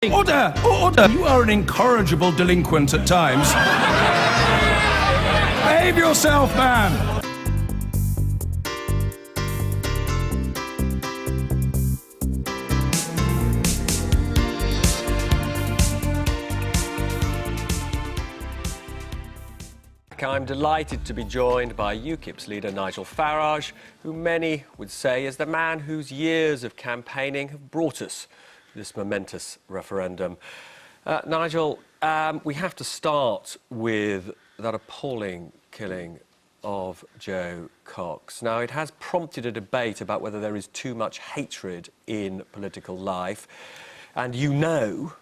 Order! Order! You are an incorrigible delinquent at times. Behave yourself, man! I'm delighted to be joined by UKIP's leader, Nigel Farage, who many would say is the man whose years of campaigning have brought us this momentous referendum. Nigel, we have to start with that appalling killing of Joe Cox. Now, it has prompted a debate about whether there is too much hatred in political life, and you know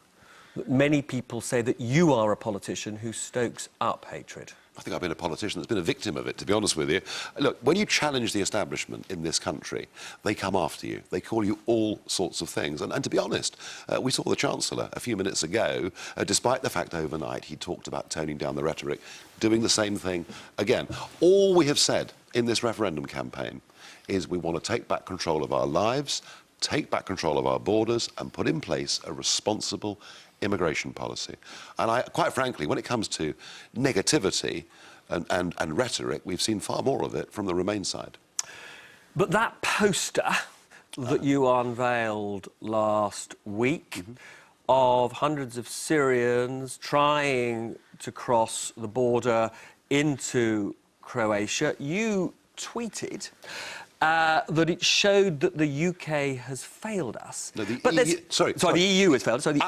that many people say that you are a politician who stokes up hatred. I think I've been a politician that's been a victim of it, to be honest with you. Look, when you challenge the establishment in this country, they come after you. They call you all sorts of things. And to be honest, we saw the Chancellor a few minutes ago, despite the fact overnight he talked about toning down the rhetoric, doing the same thing again. All we have said in this referendum campaign is we want to take back control of our lives, take back control of our borders and put in place a responsible immigration policy. And quite frankly, when it comes to negativity and rhetoric, we've seen far more of it from the Remain side. But that poster that you unveiled last week of hundreds of Syrians trying to cross the border into Croatia, you tweeted that it showed that the UK has failed us. No, the EU has failed us. The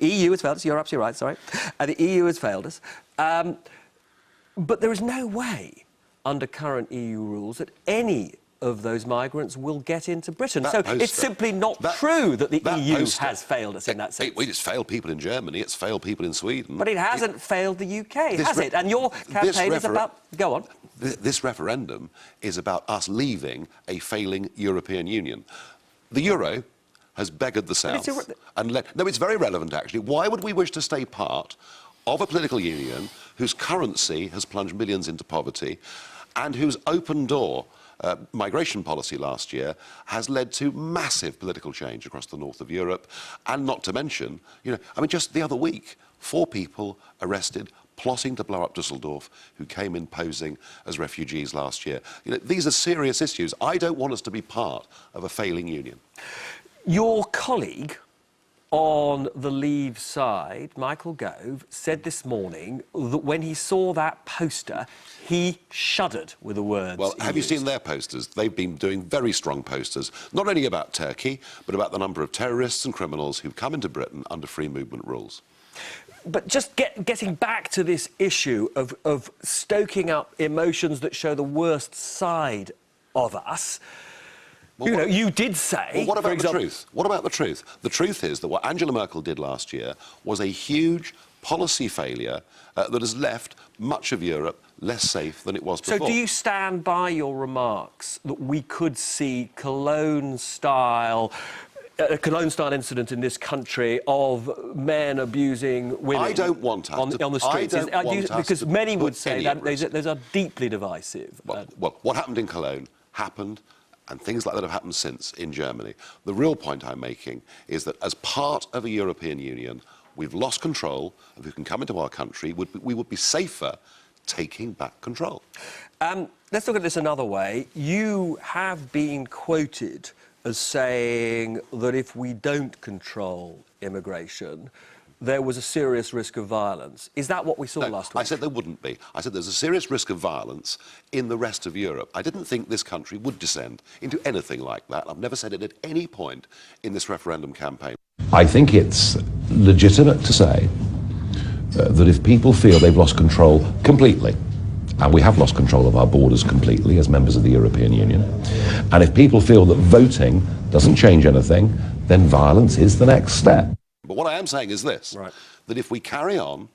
EU has failed us. You're absolutely right, sorry. The EU has failed us. But there is no way, under current EU rules, that any of those migrants will get into Britain. It's simply not true that the EU has failed us in that sense. It's failed people in Germany, it's failed people in Sweden. But it hasn't failed the UK, has it? And your campaign is about... Go on. This referendum is about us leaving a failing European Union. The euro has beggared the South. No, it's very relevant, actually. Why would we wish to stay part of a political union whose currency has plunged millions into poverty and whose open door migration policy last year has led to massive political change across the north of Europe, and not to mention, just the other week, 4 people arrested plotting to blow up Dusseldorf who came in posing as refugees last year. These are serious issues. I don't want us to be part of a failing union. Your colleague on the Leave side, Michael Gove, said this morning that when he saw that poster, he shuddered with the words. Well, have you seen their posters? They've been doing very strong posters, not only about Turkey, but about the number of terrorists and criminals who've come into Britain under free movement rules. But just getting back to this issue of stoking up emotions that show the worst side of us, you did say... Well, what about the truth? What about the truth? The truth is that what Angela Merkel did last year was a huge policy failure that has left much of Europe less safe than it was before. So do you stand by your remarks that we could see Cologne-style incident in this country of men abusing women? I don't want us on the streets? Because many would say that those are deeply divisive. Well, what happened in Cologne happened, and things like that have happened since in Germany. The real point I'm making is that as part of a European Union, we've lost control of who can come into our country. We would be safer taking back control. Let's look at this another way. You have been quoted as saying that if we don't control immigration, there was a serious risk of violence. Is that what we saw last week? I said there wouldn't be. I said there's a serious risk of violence in the rest of Europe. I didn't think this country would descend into anything like that. I've never said it at any point in this referendum campaign. I think it's legitimate to say that if people feel they've lost control completely, and we have lost control of our borders completely as members of the European Union, and if people feel that voting doesn't change anything, then violence is the next step. But what I am saying is this, that if we carry on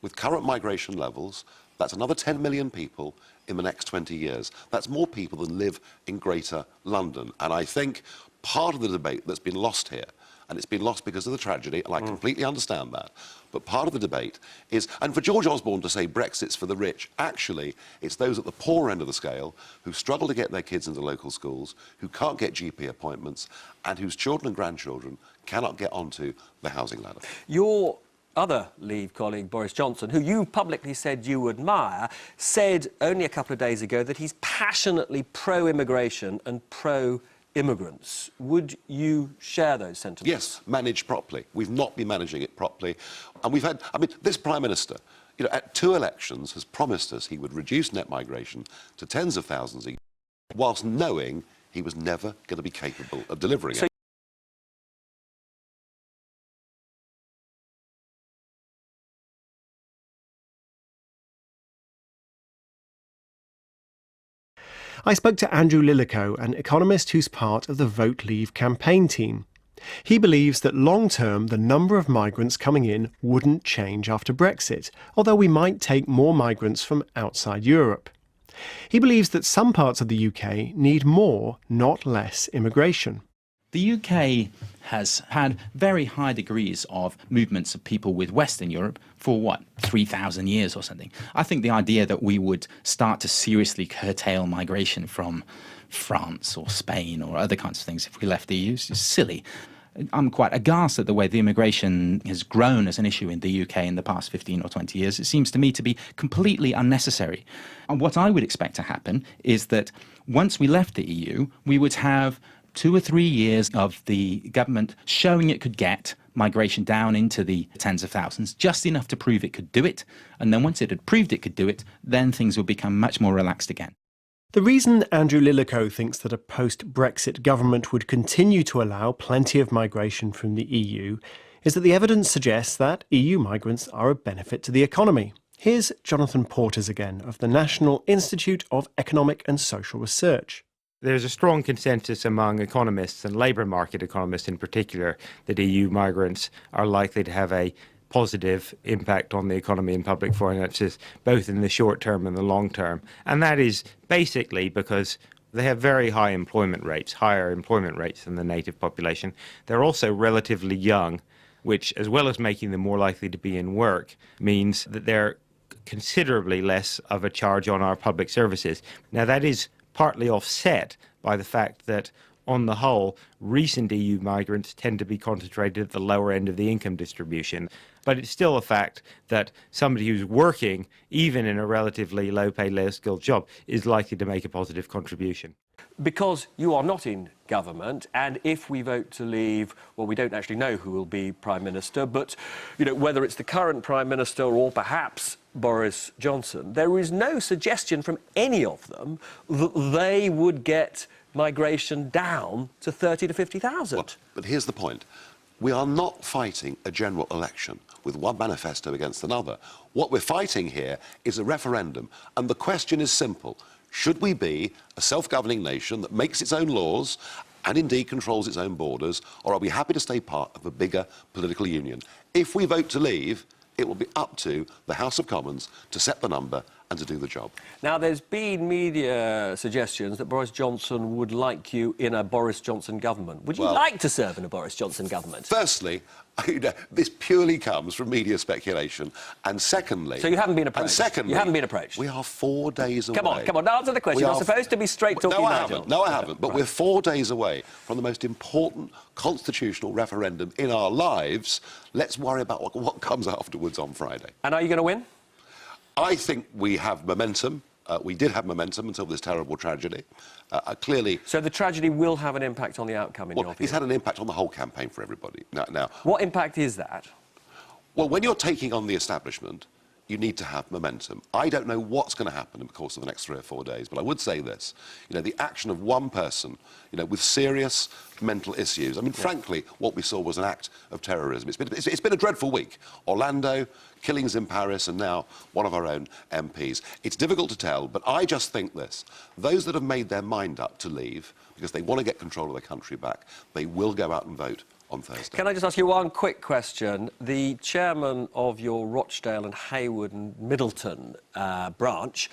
with current migration levels, that's another 10 million people in the next 20 years. That's more people than live in Greater London. And I think part of the debate that's been lost here, and it's been lost because of the tragedy, and I completely understand that. But part of the debate is, and for George Osborne to say Brexit's for the rich, actually, it's those at the poor end of the scale who struggle to get their kids into local schools, who can't get GP appointments, and whose children and grandchildren cannot get onto the housing ladder. Your other Leave colleague, Boris Johnson, who you publicly said you admire, said only a couple of days ago that he's passionately pro-immigration and pro-immigrants. Would you share those sentiments? Yes, managed properly. We've not been managing it properly. And we've had, I mean, this Prime Minister, you know, at 2 elections has promised us he would reduce net migration to tens of thousands a year, whilst knowing he was never going to be capable of delivering it. I spoke to Andrew Lillico, an economist who's part of the Vote Leave campaign team. He believes that long-term the number of migrants coming in wouldn't change after Brexit, although we might take more migrants from outside Europe. He believes that some parts of the UK need more, not less, immigration. The UK has had very high degrees of movements of people with Western Europe for, 3,000 years or something. I think the idea that we would start to seriously curtail migration from France or Spain or other kinds of things if we left the EU is silly. I'm quite aghast at the way the immigration has grown as an issue in the UK in the past 15 or 20 years. It seems to me to be completely unnecessary. And what I would expect to happen is that once we left the EU, we would have 2 or 3 years of the government showing it could get migration down into the tens of thousands, just enough to prove it could do it. And then once it had proved it could do it, then things would become much more relaxed again. The reason Andrew Lillico thinks that a post-Brexit government would continue to allow plenty of migration from the EU is that the evidence suggests that EU migrants are a benefit to the economy. Here's Jonathan Portes again of the National Institute of Economic and Social Research. There's a strong consensus among economists, and labour market economists in particular, that EU migrants are likely to have a positive impact on the economy and public finances, both in the short term and the long term. And that is basically because they have very high employment rates, higher employment rates than the native population. They're also relatively young, which, as well as making them more likely to be in work, means that they're considerably less of a charge on our public services. Now, that is partly offset by the fact that, on the whole, recent EU migrants tend to be concentrated at the lower end of the income distribution. But it's still a fact that somebody who's working, even in a relatively low-paid, low-skilled job, is likely to make a positive contribution. Because you are not in government, and if we vote to leave, well, we don't actually know who will be Prime Minister, but, you know, whether it's the current Prime Minister or perhaps Boris Johnson, there is no suggestion from any of them that they would get migration down to 30 to 50,000. Well, but here's the point. We are not fighting a general election with one manifesto against another. What we're fighting here is a referendum, and the question is simple. Should we be a self-governing nation that makes its own laws and indeed controls its own borders, or are we happy to stay part of a bigger political union? If we vote to leave, it will be up to the House of Commons to set the number and to do the job. Now, there's been media suggestions that Boris Johnson would like you in a Boris Johnson government. Would you like to serve in a Boris Johnson government? Firstly, this purely comes from media speculation, and secondly... So you haven't been approached? And secondly... You haven't been approached? We are 4 days away... Come on, answer the question. You're supposed to be straight-talking, Nigel. No, I haven't. But we're 4 days away from the most important constitutional referendum in our lives. Let's worry about what comes afterwards on Friday. And are you going to win? I think we have momentum. We did have momentum until this terrible tragedy. Clearly... So the tragedy will have an impact on the outcome in your view? It's had an impact on the whole campaign for everybody. Now, what impact is that? Well, when you're taking on the establishment, you need to have momentum. I don't know what's going to happen in the course of the next 3 or 4 days, but I would say this. You know, the action of one person, you know, with serious mental issues. I mean, frankly, what we saw was an act of terrorism. It's been a dreadful week. Orlando, killings in Paris, and now one of our own MPs. It's difficult to tell, but I just think this. Those that have made their mind up to leave because they want to get control of their country back, they will go out and vote on Thursday. Can I just ask you one quick question? The chairman of your Rochdale and Hayward and Middleton branch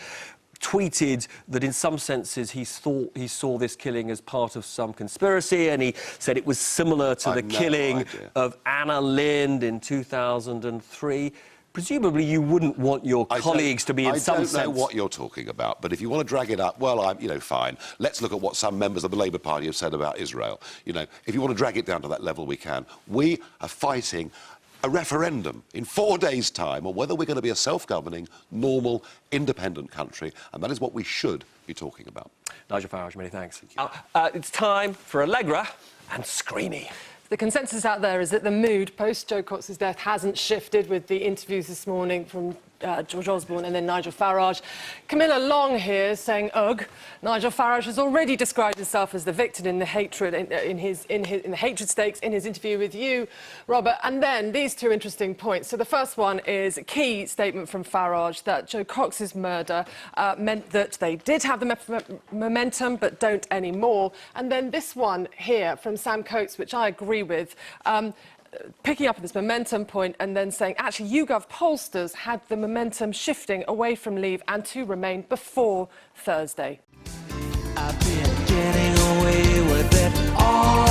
tweeted that in some senses he saw this killing as part of some conspiracy, and he said it was similar to the killing of Anna Lind in 2003. Presumably you wouldn't want your colleagues to be in some sense... I don't know what you're talking about, but if you want to drag it up, well, fine. Let's look at what some members of the Labour Party have said about Israel. You know, if you want to drag it down to that level, we can. We are fighting a referendum in 4 days' time on whether we're going to be a self-governing, normal, independent country, and that is what we should be talking about. Nigel Farage, many thanks. It's time for Allegra and Screamy. The consensus out there is that the mood post Jo Cox's death hasn't shifted, with the interviews this morning from George Osborne and then Nigel Farage. Camilla Long here saying, ugh. Nigel Farage has already described himself as the victim in the hatred in the hatred stakes in his interview with you, Robert. And then these two interesting points. So the first one is a key statement from Farage that Jo Cox's murder meant that they did have the momentum but don't anymore. And then this one here from Sam Coates, which I agree with. Picking up on this momentum point and then saying, actually, YouGov pollsters had the momentum shifting away from Leave and to Remain before Thursday. I've been getting away with it all